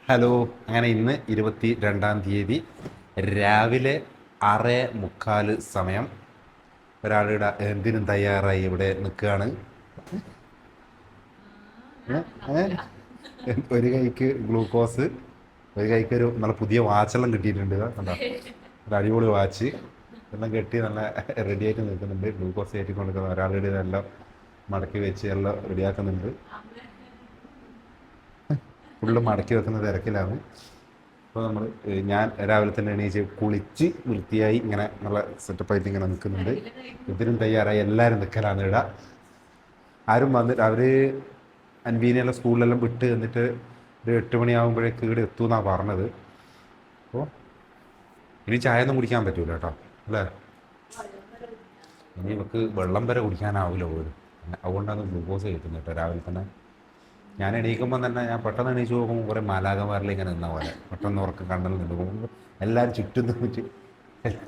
Hello. അങ്ങനെ ഇന്ന് 22-ാം തീയതി രാവിലെ 6:45 സമയം. ഒരാളുടെ എന്തിനും തയ്യാറായി ഇവിടെ നിൽക്കുകയാണ്. ഒരു കൈക്ക് ഗ്ലൂക്കോസ്, ഒരു കൈക്ക് ഒരു നല്ല പുതിയ വാച്ചെല്ലാം കിട്ടിയിട്ടുണ്ട്. കണ്ടോ, ഒരു അടിപൊളി വാച്ച് എല്ലാം കെട്ടി നല്ല റെഡി ആയിട്ട് നിൽക്കുന്നുണ്ട്. ഗ്ലൂക്കോസ് കയറ്റി കൊടുക്കുന്ന ഒരാളുടെ എല്ലാം മടക്കി വെച്ച് എല്ലാം റെഡിയാക്കുന്നുണ്ട്. ഫുള്ള് മടക്കി വെക്കുന്ന തിരക്കിലാണ്. അപ്പോൾ ഞാൻ രാവിലെ തന്നെ എണീച്ച് കുളിച്ച് വൃത്തിയായി ഇങ്ങനെ നല്ല സെറ്റപ്പായിട്ട് ഇങ്ങനെ നിൽക്കുന്നുണ്ട്. ഇതിനും തയ്യാറായി എല്ലാവരും നിൽക്കലാണ് ഇവിടെ. ആരും വന്നിട്ട് അവർ അൻവീനെല്ലാം സ്കൂളിലെല്ലാം വിട്ട് എന്നിട്ട് ഒരു 8 മണിയാകുമ്പോഴേക്ക് ഇവിടെ എത്തുമെന്നാണ് പറഞ്ഞത്. അപ്പോൾ ഇനി ചായ ഒന്നും കുടിക്കാൻ പറ്റൂല കേട്ടോ, അല്ലേ? ഇനി നമുക്ക് വെള്ളം വരെ കുടിക്കാനാവില്ല പോലും. അതുകൊണ്ടാണ് ഗ്ലൂക്കോസ് കഴിക്കുന്നത് കേട്ടോ രാവിലെ തന്നെ. ഞാൻ എണീക്കുമ്പോൾ തന്നെ ഞാൻ പെട്ടെന്ന് എണീച്ച് പോകുമ്പോൾ കുറേ മാലാകമാരിൽ ഇങ്ങനെ നിന്ന പോലെ പെട്ടെന്ന് ഉറക്കം കണ്ണിൽ നിന്ന് പോകുമ്പോൾ എല്ലാവരും ചുറ്റും നിന്നിട്ട്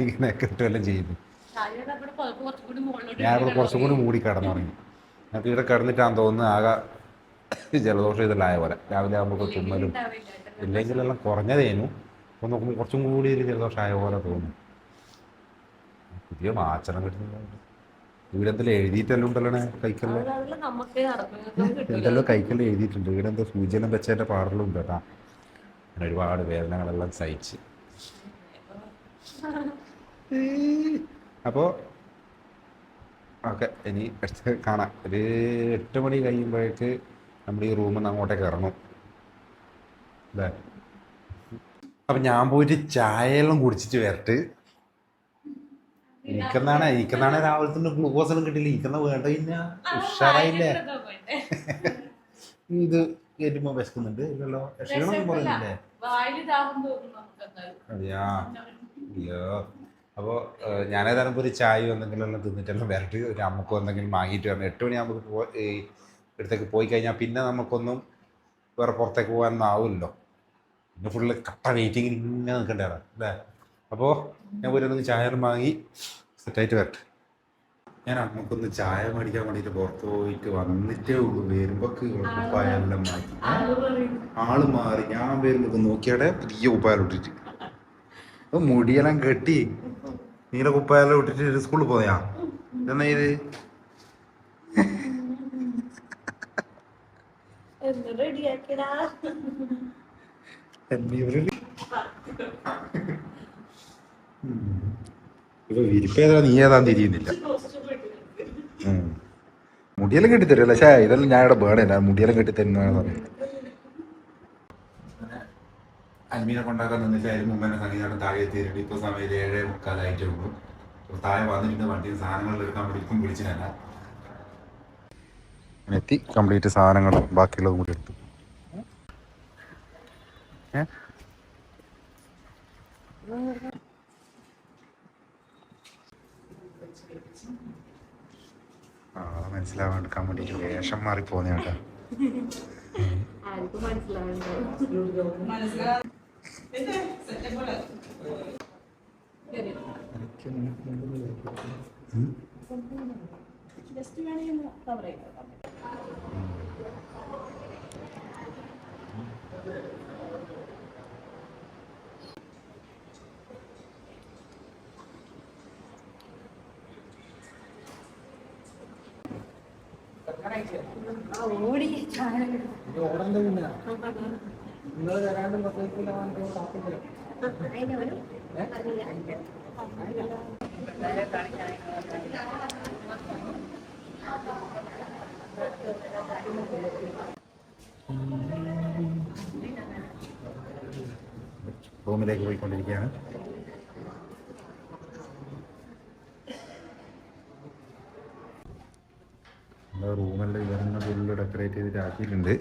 ഇങ്ങനെ കിട്ടുമെല്ലാം ചെയ്യുന്നു. ഞാനിവിടെ കുറച്ചും കൂടി മൂടി കിടന്നുറങ്ങി. ഞങ്ങൾക്ക് ഇവിടെ കിടന്നിട്ടാന്ന് തോന്നുന്നു ആകെ ജലദോഷം ഇതെല്ലാം ആയ പോലെ. രാവിലെ ആകുമ്പോൾ തുമ്മലും ഇല്ലെങ്കിലെല്ലാം കുറഞ്ഞതേനു. അപ്പോൾ നോക്കുമ്പോൾ കുറച്ചും കൂടി ഒരു ജലദോഷം ആയ പോലെ തോന്നുന്നു. പുതിയ മാച്ചണം കിട്ടുന്നുണ്ട്. ഇവിടെ എന്തെല്ലാം എഴുതിയിട്ടെല്ലാം ഉണ്ടല്ലോ കൈക്കെല്ലാം. എന്തെല്ലോ കൈക്കെല്ലാം എഴുതിയിട്ടുണ്ട്. ഇവിടെ എന്തോ സൂചനം വെച്ചതിൻ്റെ പാടെല്ലാം ഉണ്ട് കേട്ടാ. അങ്ങനെ ഒരുപാട് വേദനകളെല്ലാം സഹിച്ച്. അപ്പോൾ ഓക്കെ, ഇനി അടുത്ത് കാണാം. ഒരു 8 മണി കഴിയുമ്പോഴേക്ക് നമ്മൾ ഈ റൂമിൽ നിന്ന് അങ്ങോട്ടേക്ക് ഇറങ്ങും, അല്ലേ? അപ്പം ഞാൻ പോയിട്ട് ചായയെല്ലാം കുടിച്ചിട്ട് വരട്ട്. എനിക്കെന്നാണ് രാവിലെ തന്നെ ഗ്ലൂക്കോസ് ഒന്നും കിട്ടില്ല. എനിക്കെന്നാ വേണ്ട, പിന്നെ ഉഷാറായില്ലേ? ഇത് കയറ്റുമ്പോൾ വിശക്കുന്നുണ്ട് ഇല്ലല്ലോ, ക്ഷീണമൊന്നും പറയുന്നില്ലേ? അതെയാ, അയ്യോ. അപ്പോൾ ഞാനേതായാലും ഇപ്പോൾ ഒരു ചായ എന്തെങ്കിലും എല്ലാം തിന്നിട്ടെല്ലാം വരട്ട്. ഒരു അമ്മക്കോ എന്തെങ്കിലും വാങ്ങിയിട്ട് വരണം. 8 മണിയാകുമ്പോൾ ഇടത്തേക്ക് പോയി കഴിഞ്ഞാൽ പിന്നെ നമുക്കൊന്നും വേറെ പുറത്തേക്ക് പോകാനൊന്നും ആവില്ലല്ലോ. പിന്നെ ഫുള്ള് കട്ട വെയിറ്റിങ്ങിന് ഇങ്ങനെ നിൽക്കേണ്ടതാണ്, അല്ലേ? അപ്പോൾ ഞാൻ ഒരു ചായ വാങ്ങി സെറ്റായിട്ട് വരട്ടെ. ഞാൻ അമ്മക്കൊന്ന് ചായ മേടിക്കാൻ വേണ്ടിയിട്ട് പുറത്ത് പോയിട്ട് വന്നിട്ടേ ഉള്ളൂ. വരുമ്പോൾ കുപ്പായെല്ലാം മാറ്റി, ആള് മാറി. ഞാൻ വരുമ്പോൾ നോക്കിയാടെ പുതിയ കുപ്പായെല്ലാം ഇട്ടിട്ട്, അപ്പോൾ മുടിയെല്ലാം കെട്ടി നീല കുപ്പായെല്ലാം ഇട്ടിട്ട് സ്കൂളിൽ പോയാ എന്നാ ഇത് ഇപ്പൊ വിരിപ്പേതാ നീ ഏതാ തിരിയുന്നില്ല. മുടിയെല്ലാം കെട്ടിത്തരുമല്ലോ. പക്ഷേ ഇതെല്ലാം ഞാൻ ഇവിടെ വേണമില്ല. മുടിയെല്ലാം കെട്ടിത്തരുന്നതാണ് പറയുന്നത്. അന്മീനെ കൊണ്ടാക്കാൻ നിന്നിട്ട് അതിന് മുമ്പ് തന്നെ സംഗീതം താഴെ എത്തിയിട്ടുണ്ട്. ഇപ്പോൾ സമയം 7:45 ഉള്ളൂ. താഴെ വന്നിട്ടുണ്ട്. വണ്ടിയിൽ സാധനങ്ങൾ എടുക്കാൻ വേണ്ടി വിളിച്ചില്ല. എത്തി കംപ്ലീറ്റ് സാധനങ്ങളും ബാക്കിയുള്ളതും കൂടി എടുത്തു. മനസ്സിലാവാണ്ടിരിക്കാൻ വേണ്ടിയിട്ട് വേഷം മാറി പോന്നെയാട്ടാ. റൂമിലേക്ക് പോയിക്കൊണ്ടിരിക്കുകയാണ്. റൂമെല്ലാം ഇവരെന്നെ ഫുള്ള് ഡെക്കറേറ്റ് ചെയ്തിട്ട് ആക്കിയിട്ടുണ്ട്.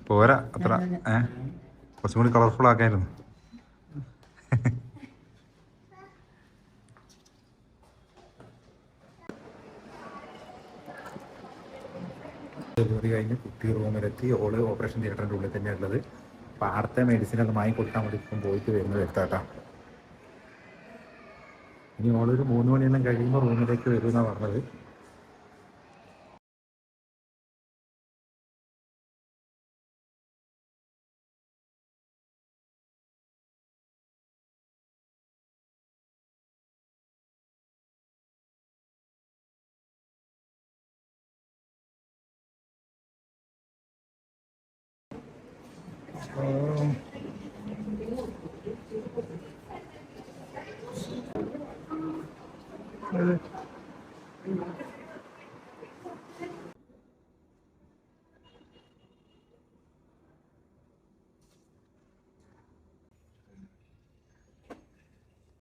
പോരാ അത്ര, കുറച്ചും കൂടി കളർഫുൾ ആക്കായിരുന്നു. ഡെലിവറി കഴിഞ്ഞ് കുട്ടി റൂമിലെത്തി. ഓള് ഓപ്പറേഷൻ തിയേറ്ററിൻ്റെ ഉള്ളിൽ തന്നെയാണ് ഉള്ളത്. അപ്പോൾ അടുത്ത മെഡിസിനൊക്കെ വാങ്ങി കൊടുക്കാൻ വേണ്ടി ഇപ്പം പോയിട്ട് വരുന്നത് എടുത്താട്ടാ. ഇനി ഓളൊരു 3 മണിയെല്ലാം കഴിയുമ്പോൾ റൂമിലേക്ക് വരുമെന്നാണ് പറഞ്ഞത്. ഉം.